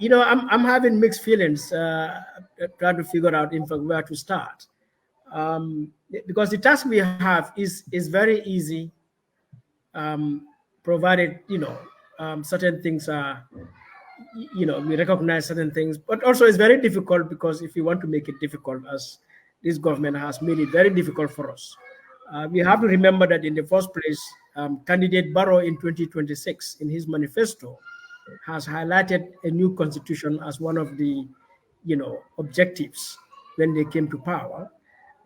I'm having mixed feelings, trying to figure out, in fact, where to start. Because the task we have is very easy, um, provided certain things are, we recognize certain things, but also it's very difficult because if you want to make it difficult, as this government has made it very difficult for us, we have to remember that in the first place, candidate Barrow in 2026 in his manifesto has highlighted a new constitution as one of the objectives when they came to power.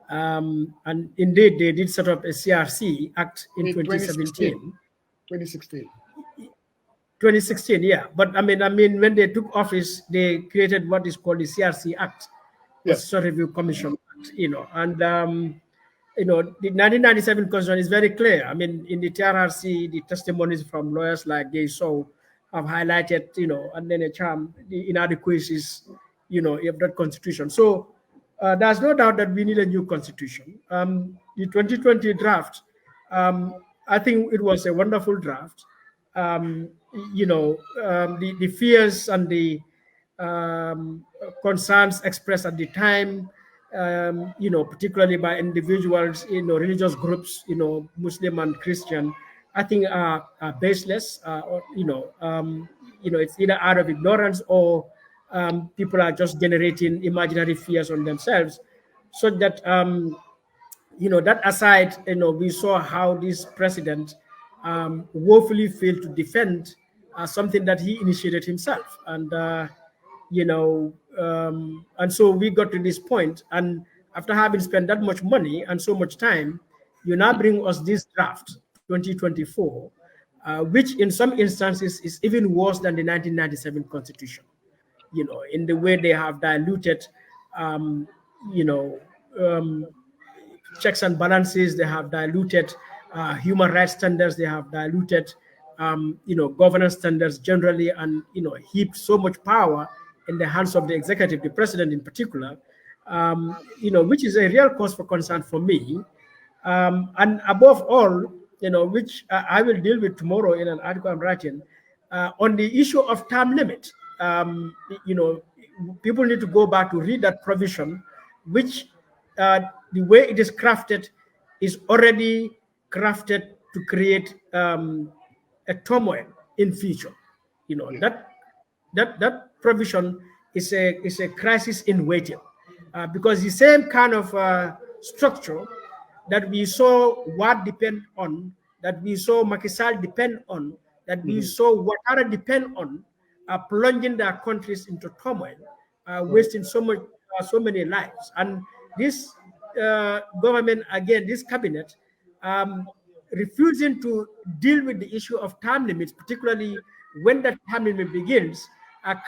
And indeed, they did set up a CRC Act in In 2016. 2017. 2016. 2016, yeah. But I mean, when they took office, they created what is called the CRC Act, Yes. Constitutional Review Commission Act, and the 1997 Constitution is very clear. I mean, in the TRRC, the testimonies from lawyers like Gay So have highlighted, and then a charm the inadequacies, of that constitution. So there's no doubt that we need a new constitution. The 2020 draft, I think it was a wonderful draft. um, the fears and the concerns expressed at the time, particularly by individuals, religious groups, Muslim and Christian, I think are baseless. It's either out of ignorance or people are just generating imaginary fears on themselves, so that that aside, we saw how this president woefully failed to defend something that he initiated himself. And so we got to this point. And after having spent that much money and so much time, you now bring us this draft, 2024, which in some instances is even worse than the 1997 Constitution, in the way they have diluted, um, you know, um, checks and balances. They have diluted human rights standards. They have diluted, governance standards generally, and heaped so much power in the hands of the executive, the president in particular. Which is a real cause for concern for me. And above all, which I will deal with tomorrow in an article I'm writing on the issue of term limit. You know, People need to go back to read that provision, which the way it is crafted is already crafted to create a turmoil in future. That provision is a crisis in waiting, because the same kind of structure that we saw Wad depend on, that we saw Makisal depend on, that we saw Ouattara depend on, plunging their countries into turmoil, wasting so many lives. And this government, again, this cabinet, refusing to deal with the issue of term limits, particularly when that term limit begins,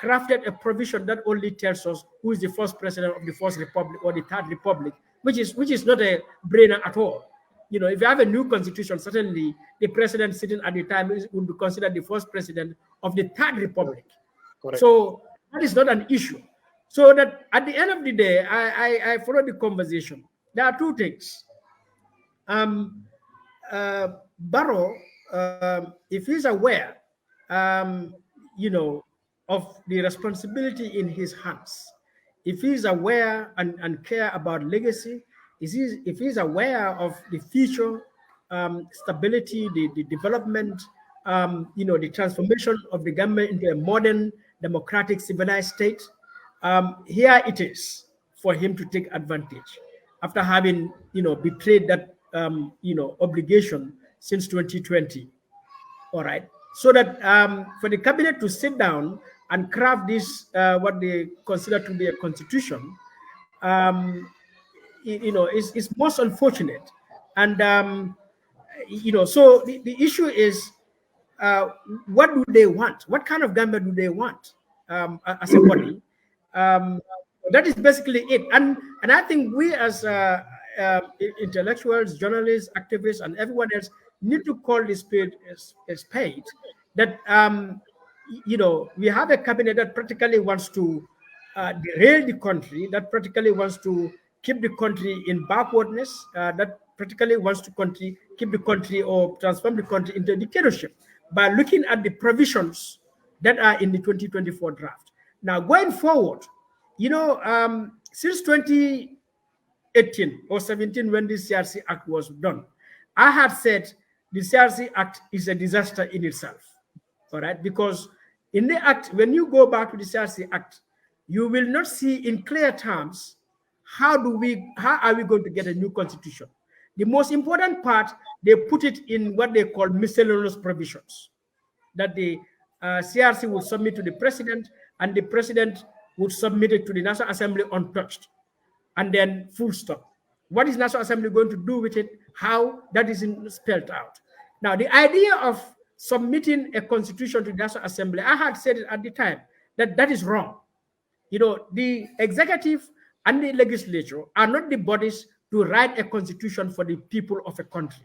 crafted a provision that only tells us who is the first president of the first republic or the third republic, which is not a brainer at all. If you have a new constitution, certainly the president sitting at the time would be considered the first president of the third republic. Correct. So that is not an issue. So that at the end of the day, I follow the conversation. There are two things. Barrow, if he's aware, of the responsibility in his hands, if he's aware and care about legacy, if he's aware of the future stability, the development, the transformation of the government into a modern, democratic, civilized state, here it is for him to take advantage after having, betrayed that, obligation since 2020. All right. So that for the cabinet to sit down and craft this, what they consider to be a constitution, is most unfortunate. And, so the issue is, what do they want? What kind of government do they want as a body? That is basically it. And I think we as intellectuals, journalists, activists, and everyone else need to call this spade a spade. That we have a cabinet that practically wants to derail the country, that practically wants to keep the country in backwardness, that practically wants to keep the country or transform the country into a dictatorship by looking at the provisions that are in the 2024 draft. Now, going forward, since 2018 or 17, when the CRC Act was done, I had said the CRC Act is a disaster in itself. All right, because in the Act, when you go back to the CRC Act, you will not see in clear terms how are we going to get a new constitution. The most important part, they put it in what they call miscellaneous provisions, that the CRC would submit to the president, and the president would submit it to the National Assembly untouched, and then full stop. What is National Assembly going to do with it? How? That isn't spelled out. Now, the idea of submitting a constitution to the National Assembly, I had said it at the time that that is wrong. The executive and the legislature are not the bodies to write a constitution for the people of a country.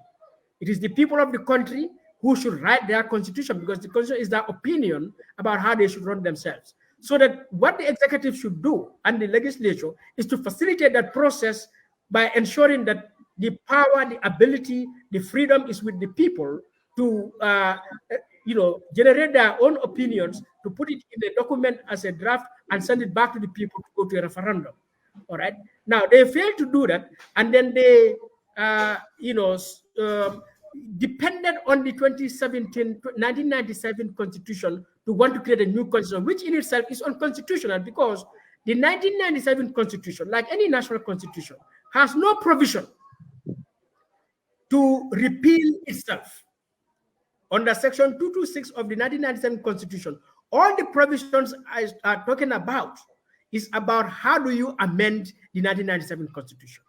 It is the people of the country who should write their constitution, because the constitution is their opinion about how they should run themselves. So that what the executive should do and the legislature is to facilitate that process by ensuring that the power, the ability, the freedom is with the people to generate their own opinions, to put it in a document as a draft and send it back to the people to go to a referendum. All right. Now they failed to do that, and then they, depended on the 1997 constitution to want to create a new constitution, which in itself is unconstitutional, because the 1997 constitution, like any national constitution, has no provision to repeal itself. Under section 226 of the 1997 constitution, all the provisions I are talking about is about how do you amend the 1997 constitution,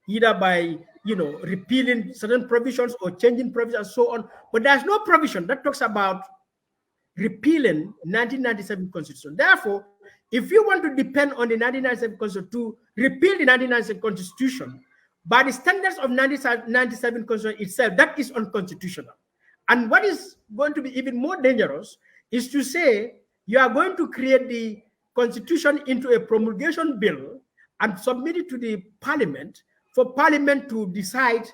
either by repealing certain provisions or changing provisions and so on. But there's no provision that talks about repealing 1997 constitution. Therefore, if you want to depend on the 1997 constitution to repeal the 1997 constitution, by the standards of 1997 constitution itself, that is unconstitutional. And what is going to be even more dangerous is to say you are going to create the constitution into a promulgation bill and submit it to the parliament for parliament to decide,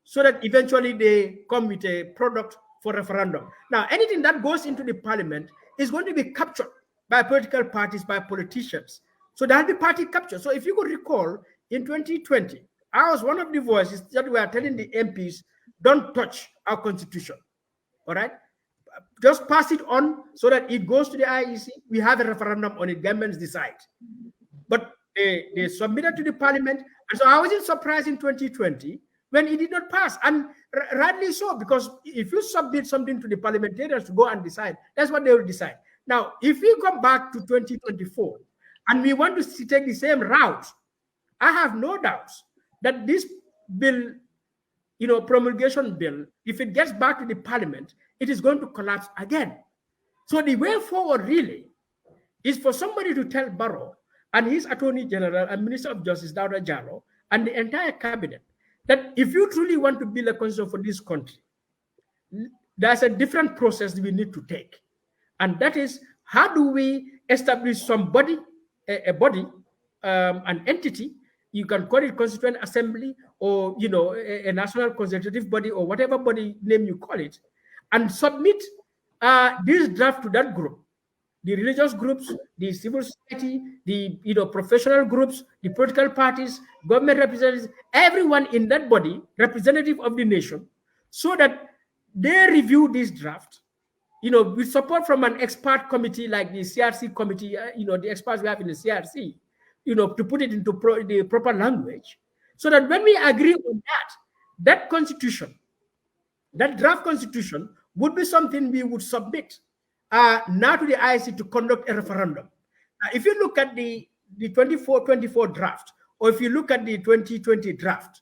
so that eventually they come with a product for referendum. Now, anything that goes into the parliament is going to be captured by political parties, by politicians. So there'll be party capture. So if you could recall, in 2020, I was one of the voices that were telling the MPs, don't touch our constitution. All right? Just pass it on so that it goes to the IEC. We have a referendum on it. Governments decide. But they submitted to the parliament. And so I wasn't surprised in 2020 when it did not pass. And rightly so, because if you submit something to the parliamentarians to go and decide, that's what they will decide. Now, if we come back to 2024 and we want to take the same route, I have no doubts that this bill, promulgation bill, if it gets back to the parliament, it is going to collapse again. So the way forward really is for somebody to tell Barrow and his Attorney General and Minister of Justice, Dauda Jallow, and the entire cabinet, that if you truly want to build a constitution for this country, there's a different process we need to take. And that is, how do we establish somebody, a body, an entity, you can call it Constituent Assembly or, a national consultative body or whatever body name you call it, and submit this draft to that group. The religious groups, the civil society, the professional groups, the political parties, government representatives, everyone in that body, representative of the nation, so that they review this draft, with support from an expert committee like the CRC committee, the experts we have in the CRC, to put it into the proper language, so that when we agree on that constitution, that draft constitution would be something we would submit now to the IEC to conduct a referendum. Now, if you look at the 24 draft, or if you look at the 2020 draft,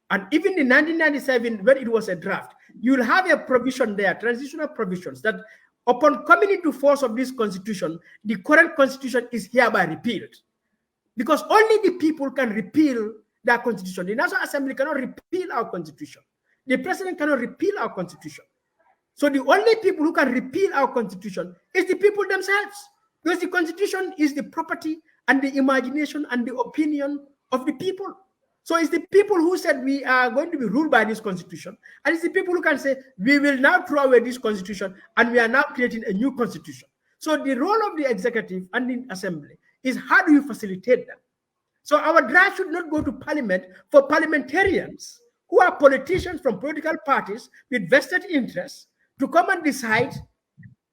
and even the 1997, when it was a draft, you'll have a provision there, transitional provisions, that upon coming into force of this constitution, the current constitution is hereby repealed. Because only the people can repeal their constitution. The National Assembly cannot repeal our constitution. The president cannot repeal our constitution. So the only people who can repeal our constitution is the people themselves. Because the constitution is the property and the imagination and the opinion of the people. So it's the people who said we are going to be ruled by this constitution. And it's the people who can say, we will now throw away this constitution and we are now creating a new constitution. So the role of the executive and the assembly is how do you facilitate that? So our draft should not go to parliament for parliamentarians who are politicians from political parties with vested interests to come and decide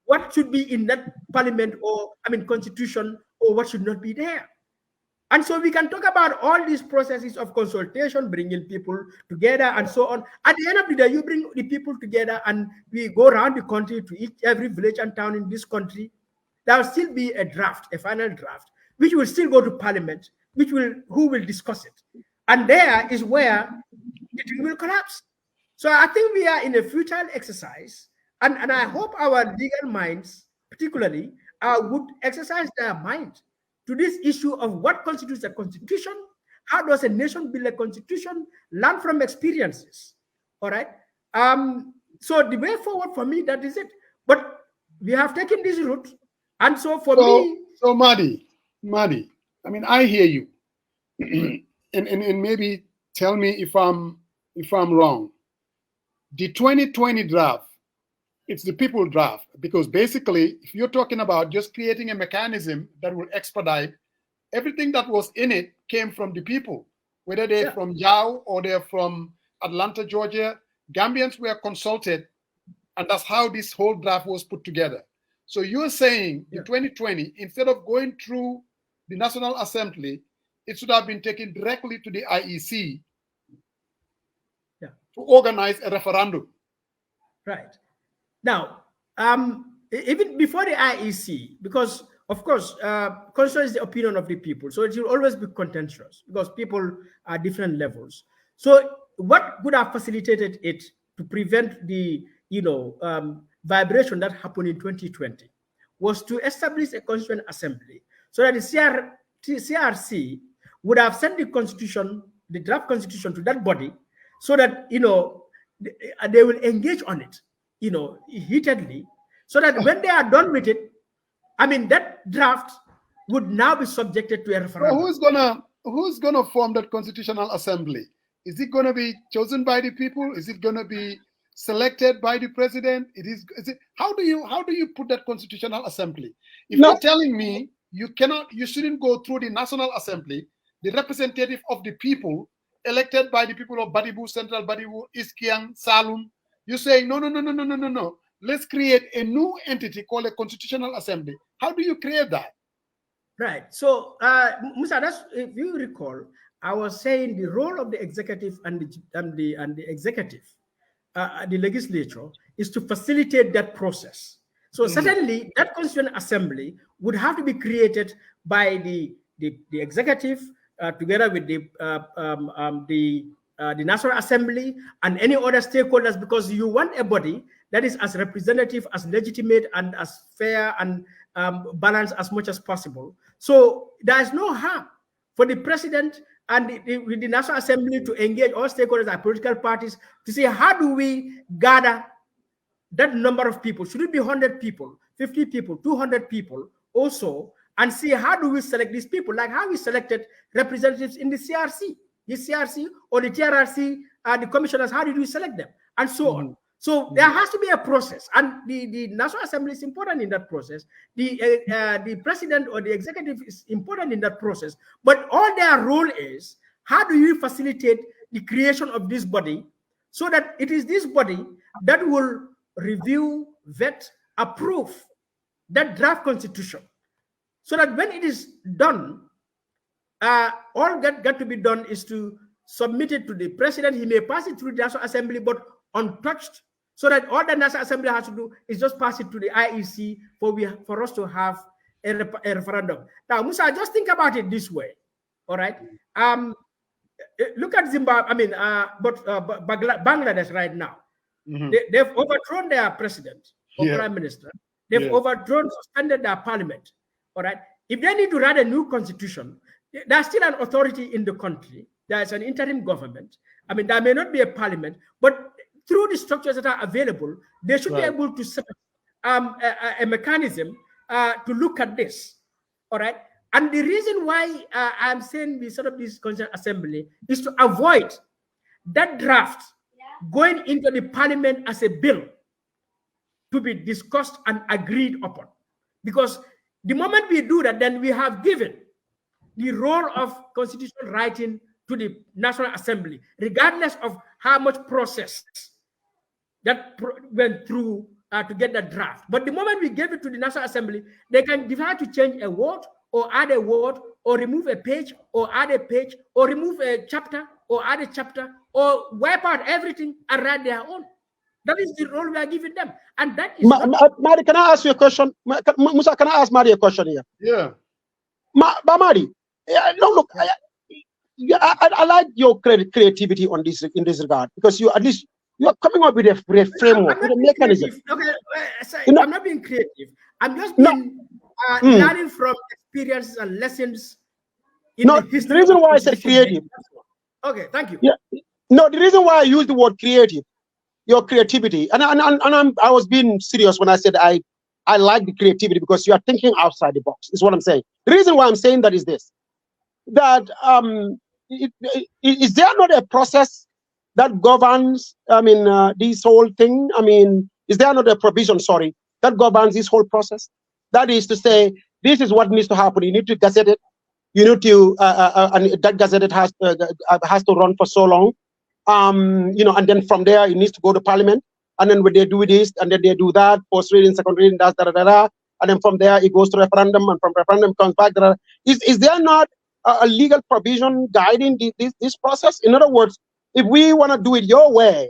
what should be in that parliament or, I mean, constitution, or what should not be there. And so we can talk about all these processes of consultation, bringing people together and so on. At the end of the day, you bring the people together and we go around the country to each every village and town in this country. There will still be a draft, a final draft, which will still go to parliament, who will discuss it. And there is where it will collapse. So I think we are in a futile exercise, and I hope our legal minds, particularly, would exercise their mind to this issue of what constitutes a constitution, how does a nation build a constitution, learn from experiences. All right. So the way forward for me, that is it. But we have taken this route, and so for me, so Madi, I mean, I hear you, and maybe tell me if I'm wrong. The 2020 draft, it's the people draft, because basically, if you're talking about just creating a mechanism that will expedite, everything that was in it came from the people, whether they're from Yao or they're from Atlanta, Georgia. Gambians were consulted, and that's how this whole draft was put together. So you're saying in 2020, instead of going through the National Assembly, it should have been taken directly to the IEC to organize a referendum. Right. Now, even before the IEC, because of course, constitution is the opinion of the people, so it will always be contentious because people are different levels. So, what would have facilitated it to prevent the vibration that happened in 2020 was to establish a constituent assembly, so that the CRC would have sent the constitution, the draft constitution, to that body, so that they will engage on it, heatedly, so that when they are done with it, I mean, that draft would now be subjected to a referendum. So who's gonna form that constitutional assembly? Is it gonna be chosen by the people? Is it gonna be selected by the president? How do you put that constitutional assembly? If you're telling me you shouldn't go through the National Assembly, the representative of the people, elected by the people of Badibu, Central Badibu, Iskiang, Salum, you're saying no. Let's create a new entity called a constitutional assembly. How do you create that? Right. So, Musa, if you recall, I was saying the role of the executive and the executive, the legislature, is to facilitate that process. So certainly, that constituent assembly would have to be created by the executive together with the National Assembly and any other stakeholders, because you want a body that is as representative, as legitimate, and as fair and balanced as much as possible. So there is no harm for the president and the National Assembly to engage all stakeholders and political parties to say, how do we gather that number of people? Should it be 100 people, 50 people, 200 people also, and see how do we select these people, like how we selected representatives in the CRC or the TRRC, the commissioners, how did we select them, and so on. So there has to be a process, and the National Assembly is important in that process. The president or the executive is important in that process. But all their role is, how do you facilitate the creation of this body, so that it is this body that will review, vet, approve that draft constitution, so that when it is done, all that got to be done is to submit it to the president. He may pass it through the National Assembly, but untouched, so that all the National Assembly has to do is just pass it to the IEC for us to have a referendum. Now, Musa, just think about it this way. All right. Look at Zimbabwe. I mean, Bangladesh right now. They've overthrown their president or prime minister. They've overthrown, suspended their parliament. All right. If they need to write a new constitution, there's still an authority in the country. There's an interim government. I mean, there may not be a parliament, but through the structures that are available, they should be able to set up a mechanism to look at this. All right. And the reason why I'm saying we set up this constitutional assembly is to avoid that draft going into the parliament as a bill to be discussed and agreed upon. Because the moment we do that, then we have given the role of constitutional writing to the National Assembly, regardless of how much process that went through to get that draft. But the moment we gave it to the National Assembly, they can decide to change a word or add a word or remove a page or add a page or remove a chapter or add a chapter or wipe out everything and write their own. That is the role we are giving them. And that is Madi, can I ask you a question? Musa, can I ask Madi a question here? Yeah. Madi, no, look, I like your creativity on this in this regard, because you at least you are coming up with a framework, with a mechanism. Okay, I'm not being creative. I'm just being learning from experiences and lessons in the history. The reason why I said creative. Okay, thank you. Yeah. No, the reason why I use the word creative, your creativity, and I was being serious when I said I like the creativity, because you are thinking outside the box, is what I'm saying. The reason why I'm saying that is this, that is there not a process that governs, this whole thing? Is there not a provision, that governs this whole process? That is to say, this is what needs to happen. You need to gazette it. You need to, and that gazette has to run for so long. And then from there, it needs to go to Parliament. And then when they do this, and then they do that, first reading, second reading, and then from there, it goes to referendum, and from referendum comes back. Is there not a legal provision guiding this process? In other words, if we want to do it your way,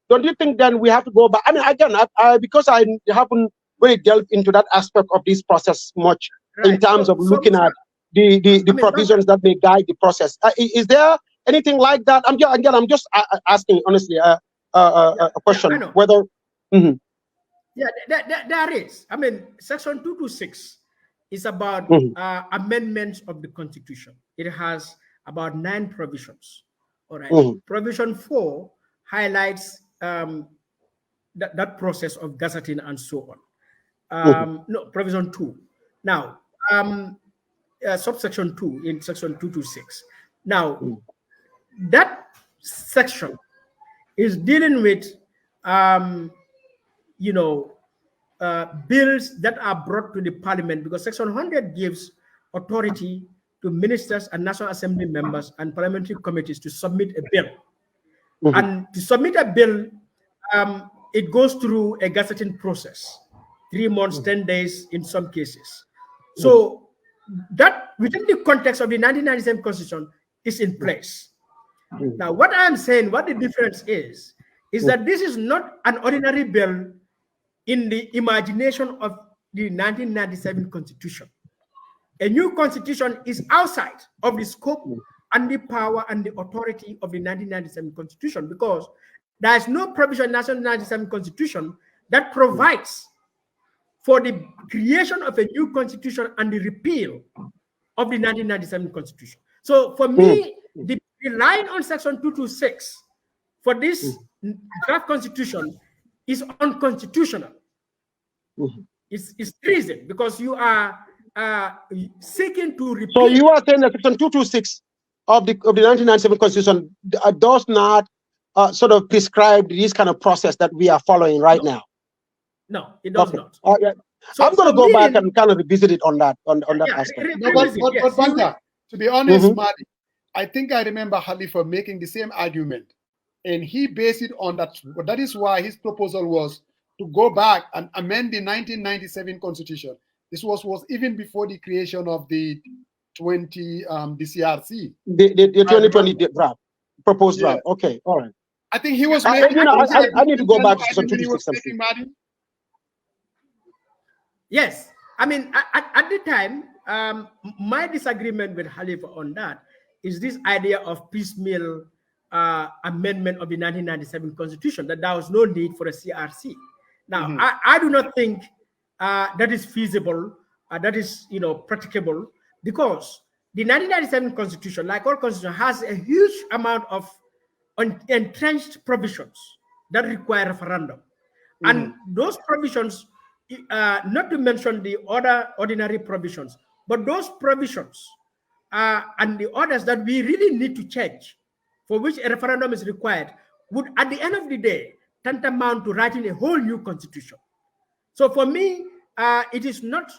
don't you think then we have to go back? Again, because I haven't really delved into that aspect of this process much, right, in terms of looking at the provisions that may guide the process. Is there anything like that? I'm just asking honestly a question whether. Yeah, there is. Section 226 is about amendments of the Constitution. It has about 9 provisions. All right. Provision 4 highlights that process of gazetting and so on. No, provision 2. Now, subsection 2 in section 226. Now, that section is dealing with, bills that are brought to the Parliament, because section 100 gives authority to ministers and National Assembly members and parliamentary committees to submit a bill. And to submit a bill, it goes through a gazetting process, 3 months, 10 days in some cases. So that within the context of the 1997 Constitution is in place. Now, what I'm saying, what the difference is that this is not an ordinary bill in the imagination of the 1997 Constitution. A new constitution is outside of the scope and the power and the authority of the 1997 Constitution, because there is no provision in the 1997 Constitution that provides for the creation of a new constitution and the repeal of the 1997 Constitution. So for me, the line on section 226 for this draft constitution is unconstitutional. It's treason, because you are seeking to repeal. So you are saying that section 226 of the 1997 Constitution does not sort of prescribe this kind of process that we are following right now? No, it does not. So I'm going to go back and kind of revisit it on that aspect. No, but Banta, to be honest, Madi, I think I remember Khalifa making the same argument, and he based it on that. That is why his proposal was to go back and amend the 1997 Constitution. This was even before the creation of the the CRC. The 2020 draft, proposed draft. Okay, all right. I think he was making, I need to go back to some 226. Yes, at the time, my disagreement with Khalifa on that is this idea of piecemeal amendment of the 1997 Constitution, that there was no need for a CRC. Now, I do not think that is feasible, that is practicable, because the 1997 Constitution, like all constitutions, has a huge amount of entrenched provisions that require referendum. And those provisions, not to mention the other ordinary provisions, but those provisions and the others that we really need to change, for which a referendum is required, would at the end of the day tantamount to writing a whole new constitution. So for me, it is not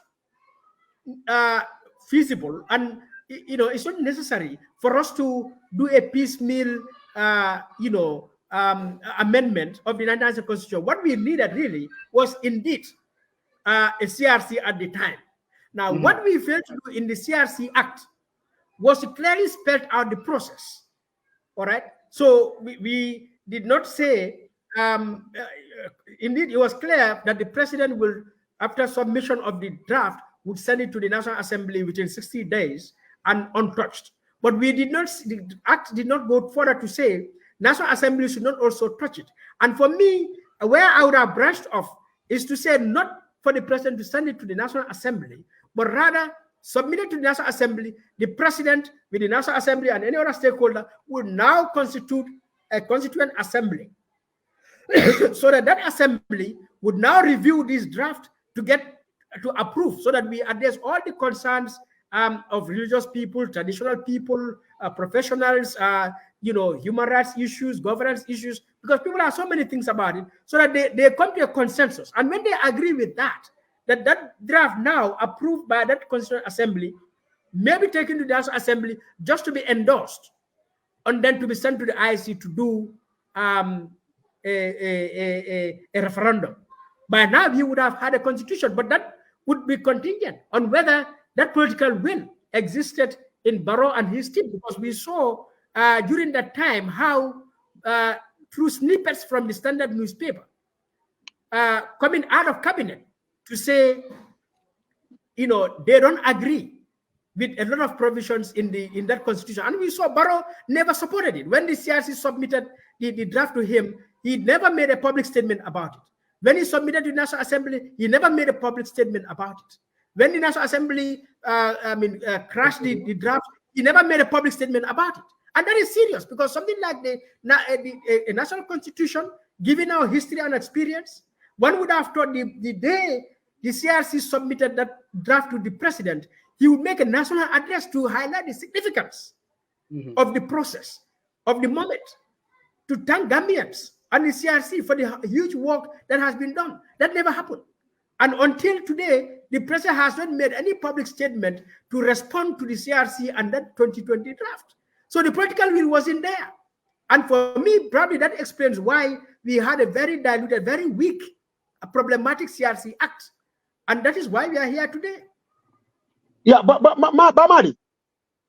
uh, feasible, and it's not necessary for us to do a piecemeal amendment of the 1990 constitution. What we needed really was indeed a CRC at the time. Now, what we failed to do in the CRC Act was to clearly spell out the process. All right. So we did not say, indeed, it was clear that the president will, after submission of the draft, would send it to the National Assembly within 60 days and untouched. But we did not, the Act did not go further to say National Assembly should not also touch it. And for me, where I would have branched off is to say not for the president to send it to the National Assembly, but rather submit it to the National Assembly. The president, with the National Assembly and any other stakeholder, will now constitute a constituent assembly so that that assembly would now review this draft to get to approve, so that we address all the concerns of religious people, traditional people, professionals, human rights issues, governance issues, because people have so many things about it, so that they come to a consensus. And when they agree with that draft now approved by that Constituent Assembly may be taken to the National Assembly just to be endorsed and then to be sent to the IEC to do a referendum. By now, we would have had a constitution, but that would be contingent on whether that political will existed in Barrow and his team, because we saw during that time how through snippets from the Standard newspaper coming out of cabinet to say, they don't agree with a lot of provisions in that constitution. And we saw Barrow never supported it. When the CRC submitted the draft to him, he never made a public statement about it. When he submitted to the National Assembly, he never made a public statement about it. When the National Assembly crashed the draft, he never made a public statement about it. And that is serious, because something like a national constitution, given our history and experience, one would have thought the day the CRC submitted that draft to the president, he would make a national address to highlight the significance of the process, of the moment, to thank Gambians and the CRC for the huge work that has been done. That never happened. And until today, the president has not made any public statement to respond to the CRC and that 2020 draft. So the political will wasn't there. And for me, probably that explains why we had a very diluted, very weak, problematic CRC Act. And that is why we are here today. Yeah, but Madi,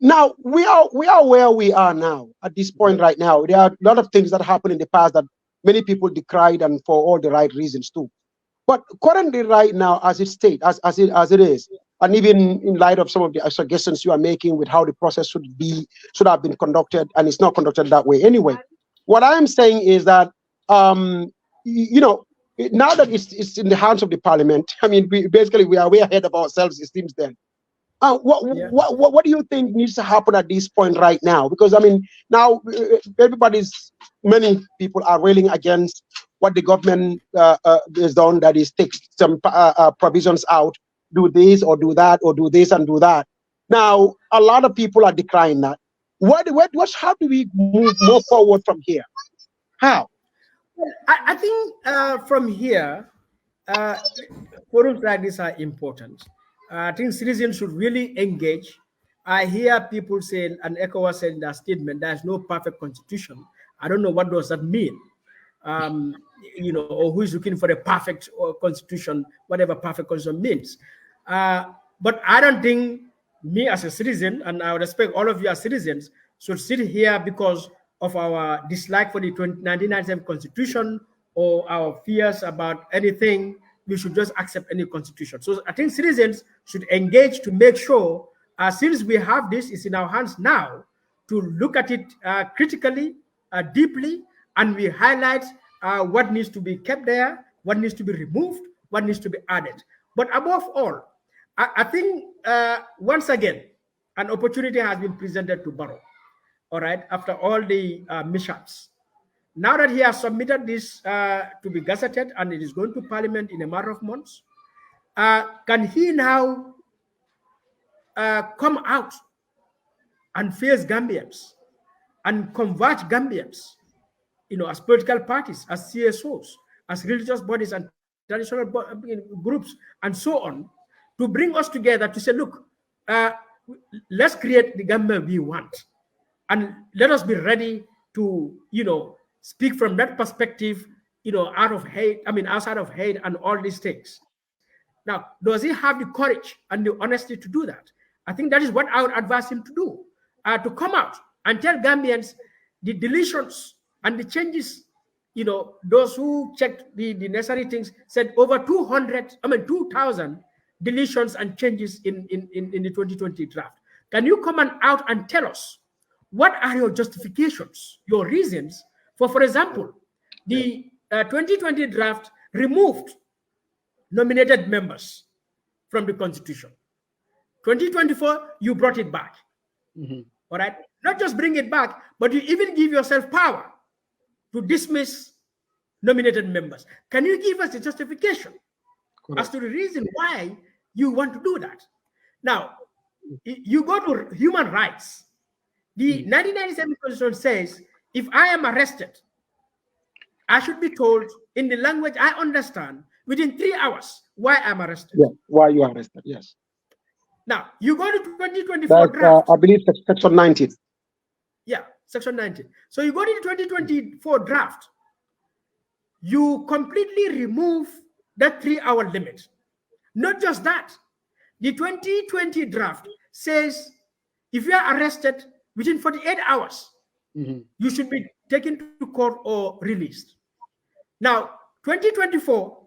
now we are where we are now at this point right now. There are a lot of things that happened in the past that many people decried, and for all the right reasons too. But currently, right now, as it states, as it is, and even in light of some of the suggestions you are making with how the process should have been conducted, and it's not conducted that way anyway. What I am saying is that now that it's in the hands of the parliament, I mean, we are way ahead of ourselves, it seems then. What do you think needs to happen at this point right now? Because I mean, now many people are railing against what the government has done, that is take some provisions out, do this or do that, or do this and do that. Now, a lot of people are decrying that. How do we move more forward from here? How? I think from here, forums like this are important. I think citizens should really engage. I hear people say, and ECOWAS said in their statement, there is no perfect constitution. I don't know what does that mean. Or who is looking for a perfect constitution, whatever perfect constitution means. But I don't think me as a citizen, and I respect all of you as citizens, should sit here because of our dislike for the 1997 constitution or our fears about anything. We should just accept any constitution. So I think citizens should engage to make sure, since we have this, it's in our hands now, to look at it critically, deeply, and we highlight what needs to be kept there, what needs to be removed, what needs to be added. But above all, I think once again, an opportunity has been presented to Barrow, all right, after all the mishaps. Now that he has submitted this to be gazetted and it is going to Parliament in a matter of months, can he now come out and face Gambians and convert Gambians, as political parties, as CSOs, as religious bodies and traditional groups, and so on, to bring us together to say, look, uh, let's create the Gambia we want, and let us be ready to, speak from that perspective, out of hate. I mean, outside of hate and all these things. Now, does he have the courage and the honesty to do that? I think that is what I would advise him to do, to come out and tell Gambians the deletions and the changes. Those who checked the necessary things said over 2,000 deletions and changes in the 2020 draft. Can you come out and tell us what are your justifications, your reasons for example, the 2020 draft removed nominated members from the Constitution. 2024, you brought it back. All right? Not just bring it back, but you even give yourself power to dismiss nominated members. Can you give us a justification as to the reason why you want to do that? Now, you go to human rights. The 1997 Constitution says, if I am arrested, I should be told in the language I understand within 3 hours why I'm arrested. Yeah, why you are arrested, yes. Now, you go to 2024 draft. I believe that's section 19. Yeah, section 19. So you go to the 2024 draft. You completely remove that 3-hour limit. Not just that. The 2020 draft says if you are arrested within 48 hours, you should be taken to court or released. Now, 2024,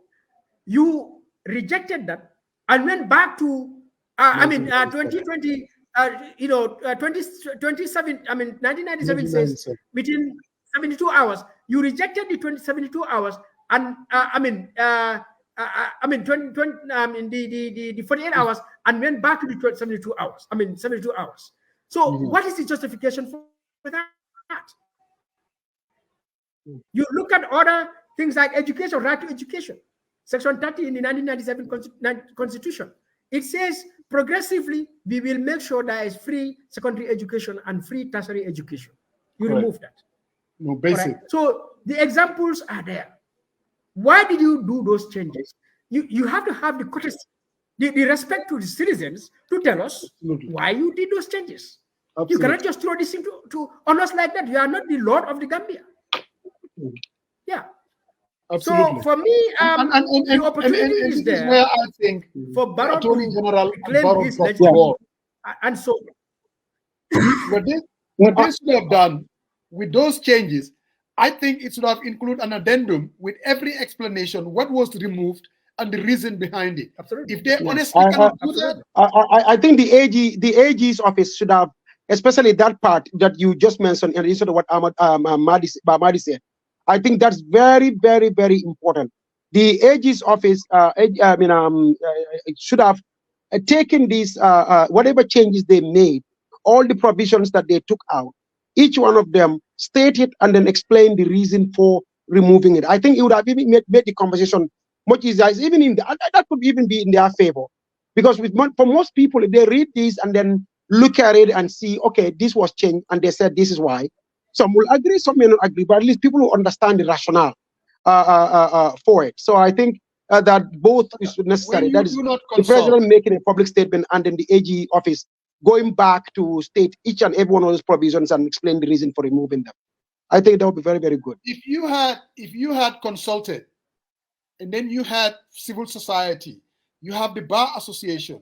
you rejected that and went back to, 2020, 1997 says within 72 hours. You rejected the 72 hours and, the 48 hours and went back to the 72 hours. 72 hours. So what is the justification for that? You look at other things like education, right to education. Section 30 in the 1997 Constitution. It says progressively we will make sure there is free secondary education and free tertiary education. You remove that. No, basic. Right? So the examples are there. Why did you do those changes? You have to have the courtesy, the respect to the citizens to tell us why you did those changes. Absolutely. You cannot just throw this on us like that. You are not the Lord of the Gambia. Yeah. Absolutely. So for me, the opportunity is there where I think for Barrow Attorney General claim his legitimate. And so what they should have done with those changes, I think it should have included an addendum with every explanation what was removed and the reason behind it. Absolutely. If they honestly cannot do that, I think the AG's office should have, especially that part that you just mentioned, and instead of what Madi said. I think that's very, very, very important. The AG's office, should have taken these, whatever changes they made, all the provisions that they took out, each one of them stated and then explain the reason for removing it. I think it would have even made the conversation much easier. Even that could even be in their favor, because for most people, if they read this and then look at it and see, okay, this was changed, and they said this is why. Some will agree, some may not agree, but at least people will understand the rationale for it. So I think that both is necessary. That is the president making a public statement and then the AG office going back to state each and every one of those provisions and explain the reason for removing them. I think that would be very, very good. If you had consulted, and then you had civil society, you have the Bar Association,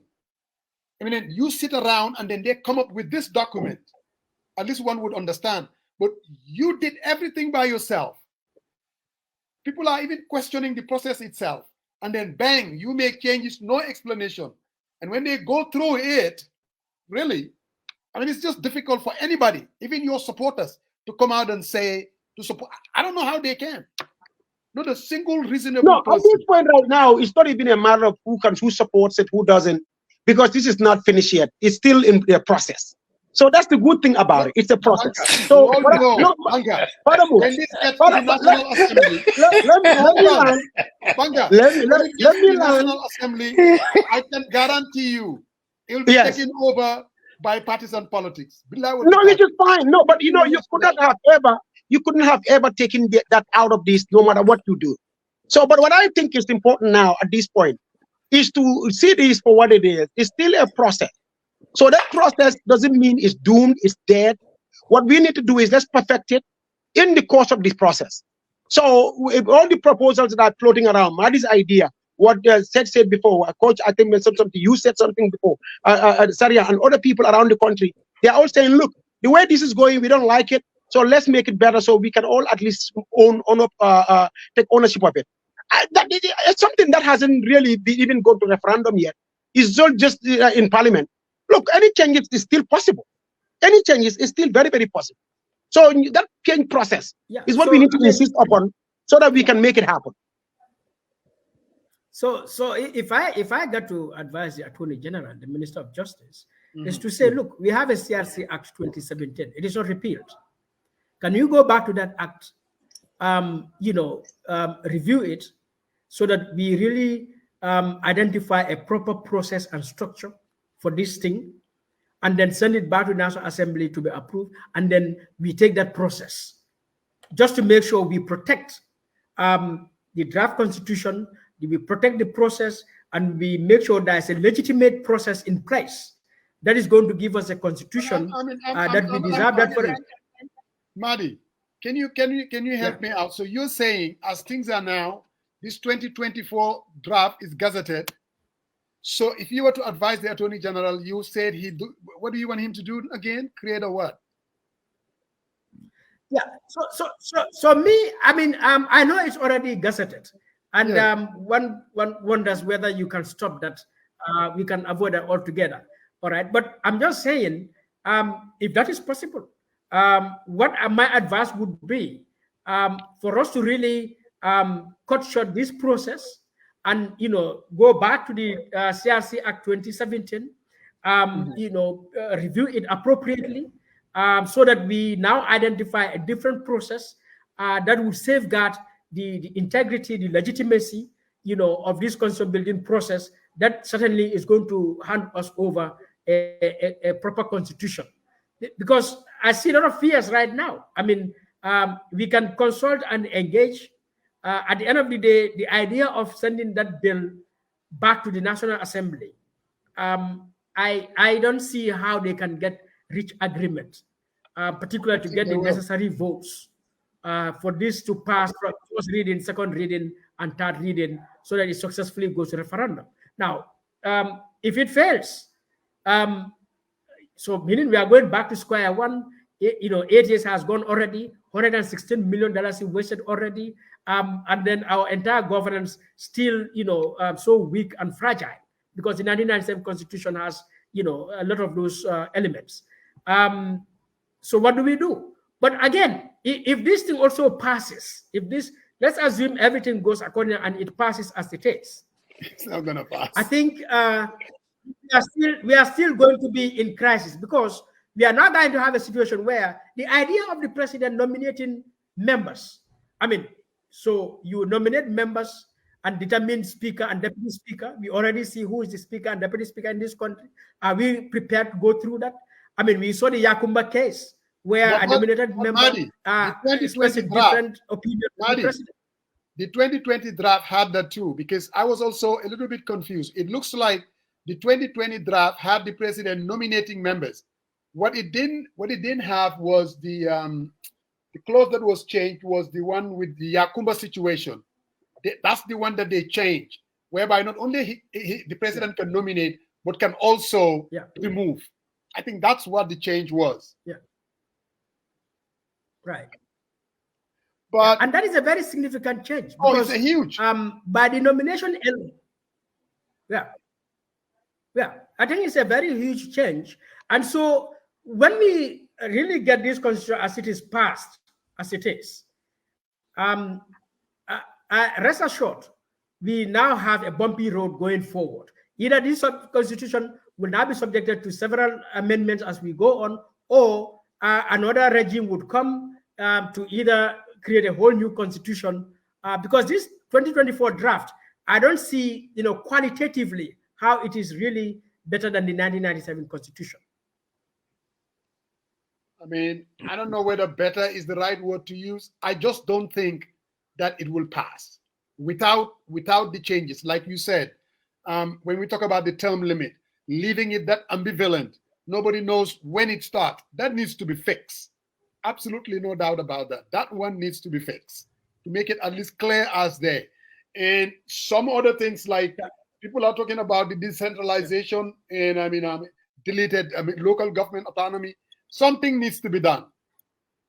you sit around and then they come up with this document, at least one would understand. But you did everything by yourself. People are even questioning the process itself. And then bang, you make changes, no explanation. And when they go through it, really, it's just difficult for anybody, even your supporters, to come out and say, to support. I don't know how they can. Not a single reasonable person. At this point right now, it's not even a matter of who supports it, who doesn't, because this is not finished yet. It's still in the process. So that's the good thing about it. It's a process. So when this gets to the National Assembly, let me National Assembly, I can guarantee you it will be taken over by partisan politics. No, which is fine. No, but you couldn't have ever taken that out of this, no matter what you do. So, but what I think is important now at this point, is to see this for what it is. It's still a process. So that process doesn't mean it's doomed, it's dead. What we need to do is let's perfect it in the course of this process. So with all the proposals that are floating around, Madi's idea, what said before, Coach, I think mentioned something, you said something before, Saria and other people around the country, they're all saying, look, the way this is going, we don't like it, so let's make it better so we can all at least take ownership of it. It's something that hasn't really even gone to referendum yet. It's all just in parliament. Look, any changes is still possible. Any changes is still very, very possible. So that change process is what we need to insist upon so that we can make it happen. So if I got to advise the Attorney General, the Minister of Justice, is to say, look, we have a CRC Act 2017. It is not repealed. Can you go back to that act, review it so that we really identify a proper process and structure for this thing, and then send it back to the National Assembly to be approved, and then we take that process just to make sure we protect the draft constitution, we protect the process, and we make sure there's a legitimate process in place that is going to give us a constitution that we deserve that for it. Madi, can you help me out? So you're saying, as things are now, this 2024 draft is gazetted. So if you were to advise the Attorney General, you said what do you want him to do again? Create a what? Yeah. So me, I know it's already gazetted, and one wonders whether you can stop that. We can avoid that altogether. All right. But I'm just saying, if that is possible, what my advice would be for us to really cut short this process and go back to the CRC Act 2017, review it appropriately, so that we now identify a different process that will safeguard the integrity, the legitimacy, of this constitution building process. That certainly is going to hand us over a proper constitution, because I see a lot of fears right now. We can consult and engage. At the end of the day, the idea of sending that bill back to the National Assembly, I don't see how they can reach agreement, particularly to get the necessary votes for this to pass from first reading, second reading, and third reading, so that it successfully goes to referendum. Now, if it fails, so meaning we are going back to square one. 8 years has gone already. $116 million is wasted already, and then our entire governance still, so weak and fragile, because the 1997 Constitution has, a lot of those elements. So what do we do? But again, if this thing also passes, let's assume everything goes according and it passes as it is. It's not going to pass. I think we are still going to be in crisis, because we are not going to have a situation where the idea of the president nominating members, so you nominate members and determine speaker and deputy speaker. We already see who is the speaker and deputy speaker in this country. Are we prepared to go through that? We saw the Yakumba case where a nominated member expressed a different opinion from the president. The 2020 draft had that too, because I was also a little bit confused. It looks like the 2020 draft had the president nominating members. What it didn't have was the clause that was changed was the one with the Yakumba situation. That's the one that they changed, whereby not only the president can nominate, but can also remove. I think that's what the change was. Yeah. Right. And that is a very significant change. Because, it's a huge. By the nomination element. Yeah. I think it's a very huge change. And so when we really get this constitution as it is passed, as it is, rest assured, we now have a bumpy road going forward. Either this constitution will now be subjected to several amendments as we go on, or another regime would come to either create a whole new constitution, because this 2024 draft, I don't see, qualitatively how it is really better than the 1997 Constitution. I don't know whether better is the right word to use. I just don't think that it will pass without the changes. Like you said, when we talk about the term limit, leaving it that ambivalent, nobody knows when it starts. That needs to be fixed. Absolutely no doubt about that. That one needs to be fixed to make it at least clear as day. And some other things like people are talking about the decentralization and deleted local government autonomy. Something needs to be done.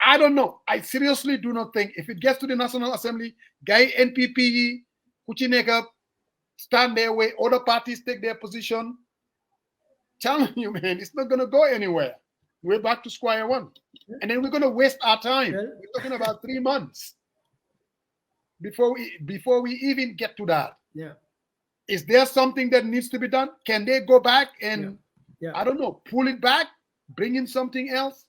I don't know. I seriously do not think if it gets to the National Assembly, Guy NPP, Kuchineka, stand their way, other parties take their position. Telling you, man, it's not going to go anywhere. We're back to square one. And then we're going to waste our time. We're talking about 3 months before we even get to that. Yeah. Is there something that needs to be done? Can they go back and, I don't know, pull it back, bring in something else?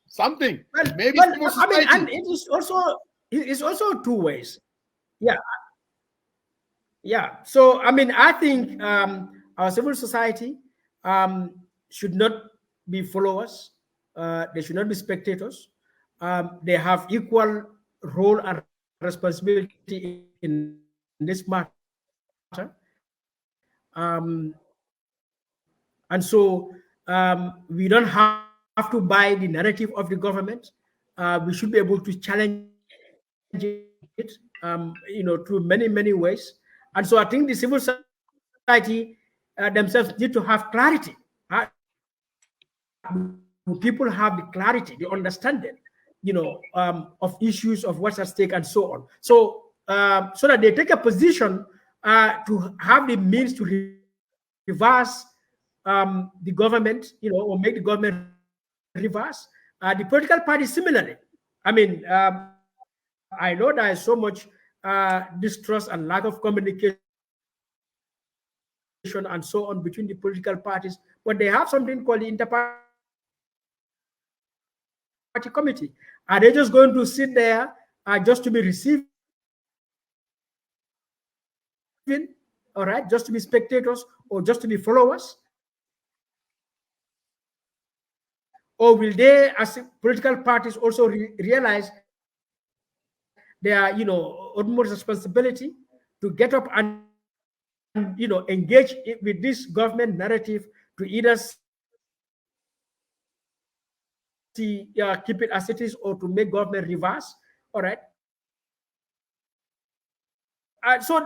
Something. Maybe and it's also two ways. Yeah. Yeah. So, I think our civil society should not be followers. They should not be spectators. They have equal role and responsibility in this matter. And so we don't have to buy the narrative of the government. We should be able to challenge it, through many ways. And so I think the civil society themselves need to have clarity. People have the clarity, the understanding, of issues of what's at stake and so on. So so that they take a position to have the means to reverse the government, or make the government reverse. The political party similarly. I know there is so much distrust and lack of communication and so on between the political parties, but they have something called the interparty committee. Are they just going to sit there just to be receiving, all right, just to be spectators or just to be followers? Or will they, as political parties, also realize their, utmost responsibility to get up and, engage with this government narrative to either keep it as it is or to make government reverse? All right. So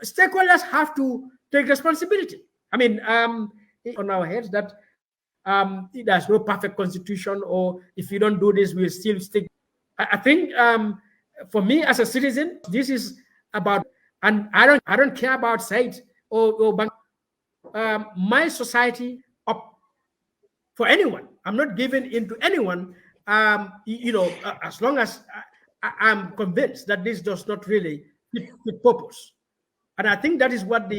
stakeholders have to take responsibility. On our heads that there's no perfect constitution, or if you don't do this, we'll still stick. I think for me as a citizen, this is about, and I don't care about sites or bank. My society up for anyone. I'm not giving in to anyone. As long as I'm convinced that this does not really fit purpose, and I think that is what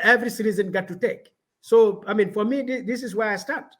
every citizen got to take. So, for me, this is where I start.